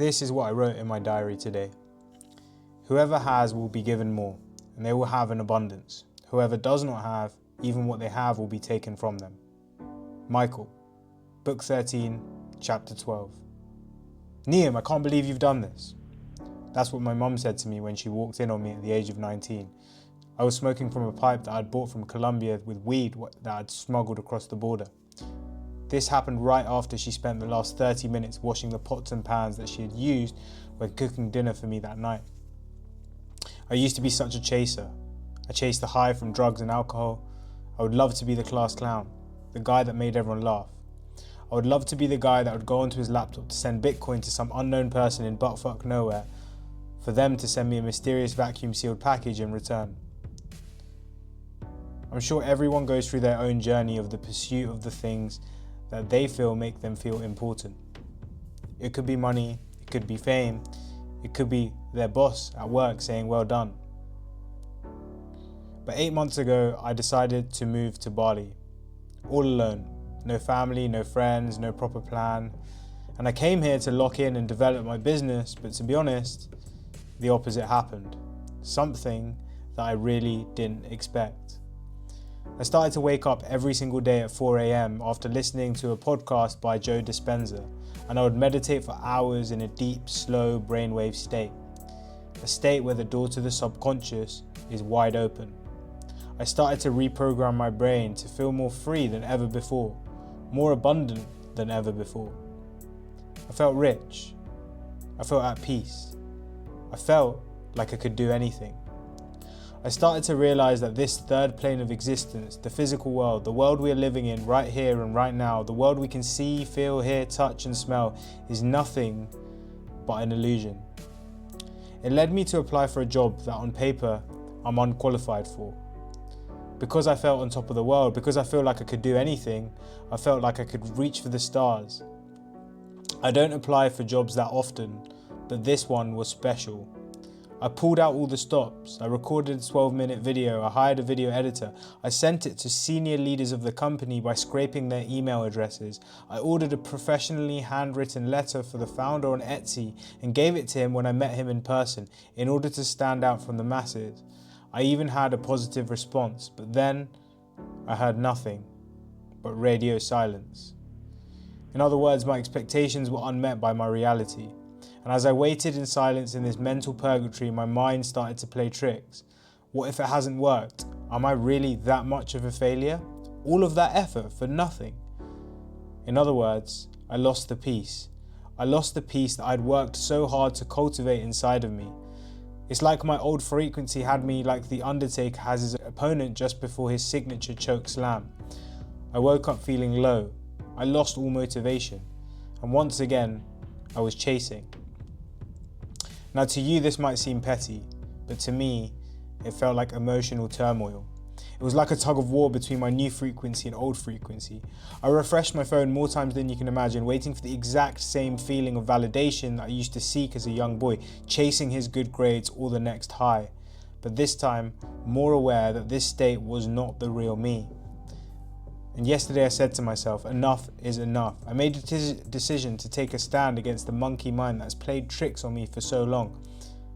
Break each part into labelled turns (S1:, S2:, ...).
S1: This is what I wrote in my diary today. Whoever has will be given more, and they will have an abundance. Whoever does not have, even what they have will be taken from them. Michael, Book 13, Chapter 12. Niam, I can't believe you've done this. That's what my mum said to me when she walked in on me at the age of 19. I was smoking from a pipe that I'd bought from Colombia with weed that I'd smuggled across the border. This happened right after she spent the last 30 minutes washing the pots and pans that she had used when cooking dinner for me that night. I used to be such a chaser. I chased the high from drugs and alcohol. I would love to be the class clown, the guy that made everyone laugh. I would love to be the guy that would go onto his laptop to send Bitcoin to some unknown person in buttfuck nowhere, for them to send me a mysterious vacuum sealed package in return. I'm sure everyone goes through their own journey of the pursuit of the things that they feel make them feel important. It could be money, it could be fame, it could be their boss at work saying well done. But 8 months ago, I decided to move to Bali, all alone. No family, no friends, no proper plan. And I came here to lock in and develop my business, but to be honest, the opposite happened. Something that I really didn't expect. I started to wake up every single day at 4 a.m. after listening to a podcast by Joe Dispenza, and I would meditate for hours in a deep, slow brainwave state. A state where the door to the subconscious is wide open. I started to reprogram my brain to feel more free than ever before, more abundant than ever before. I felt rich. I felt at peace. I felt like I could do anything. I started to realize that this third plane of existence, the physical world, the world we are living in right here and right now, the world we can see, feel, hear, touch and smell, is nothing but an illusion. It led me to apply for a job that on paper I'm unqualified for. Because I felt on top of the world, because I feel like I could do anything, I felt like I could reach for the stars. I don't apply for jobs that often, but this one was special. I pulled out all the stops. I recorded a 12-minute video. I hired a video editor. I sent it to senior leaders of the company by scraping their email addresses. I ordered a professionally handwritten letter for the founder on Etsy and gave it to him when I met him in person in order to stand out from the masses. I even had a positive response, but then I heard nothing but radio silence. In other words, my expectations were unmet by my reality. And as I waited in silence in this mental purgatory, my mind started to play tricks. What if it hasn't worked? Am I really that much of a failure? All of that effort for nothing? In other words, I lost the peace. I lost the peace that I'd worked so hard to cultivate inside of me. It's like my old frequency had me like the Undertaker has his opponent just before his signature choke slam. I woke up feeling low. I lost all motivation. And once again, I was chasing. Now to you this might seem petty, but to me, it felt like emotional turmoil. It was like a tug of war between my new frequency and old frequency. I refreshed my phone more times than you can imagine, waiting for the exact same feeling of validation that I used to seek as a young boy, chasing his good grades or the next high. But this time, more aware that this state was not the real me. And yesterday I said to myself, enough is enough. I made a decision to take a stand against the monkey mind that's played tricks on me for so long.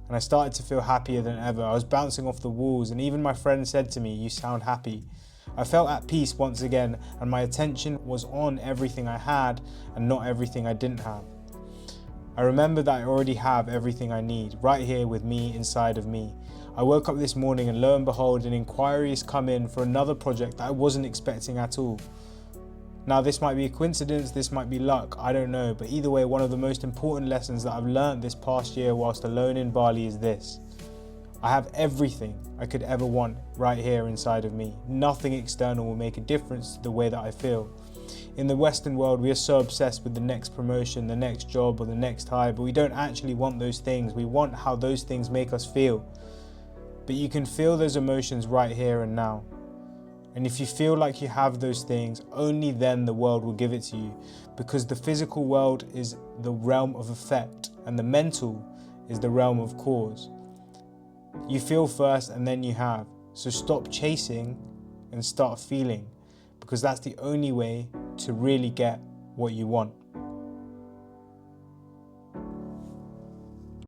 S1: And I started to feel happier than ever. I was bouncing off the walls, and even my friend said to me, "You sound happy." I felt at peace once again, and my attention was on everything I had and not everything I didn't have. I remember that I already have everything I need, right here with me inside of me. I woke up this morning and lo and behold, an inquiry has come in for another project that I wasn't expecting at all. Now this might be a coincidence, this might be luck, I don't know, but either way, one of the most important lessons that I've learned this past year whilst alone in Bali is this. I have everything I could ever want right here inside of me. Nothing external will make a difference to the way that I feel. In the Western world, we are so obsessed with the next promotion, the next job, or the next high, but we don't actually want those things. We want how those things make us feel. But you can feel those emotions right here and now. And if you feel like you have those things, only then the world will give it to you, because the physical world is the realm of effect and the mental is the realm of cause. You feel first and then you have. So stop chasing and start feeling, because that's the only way to really get what you want.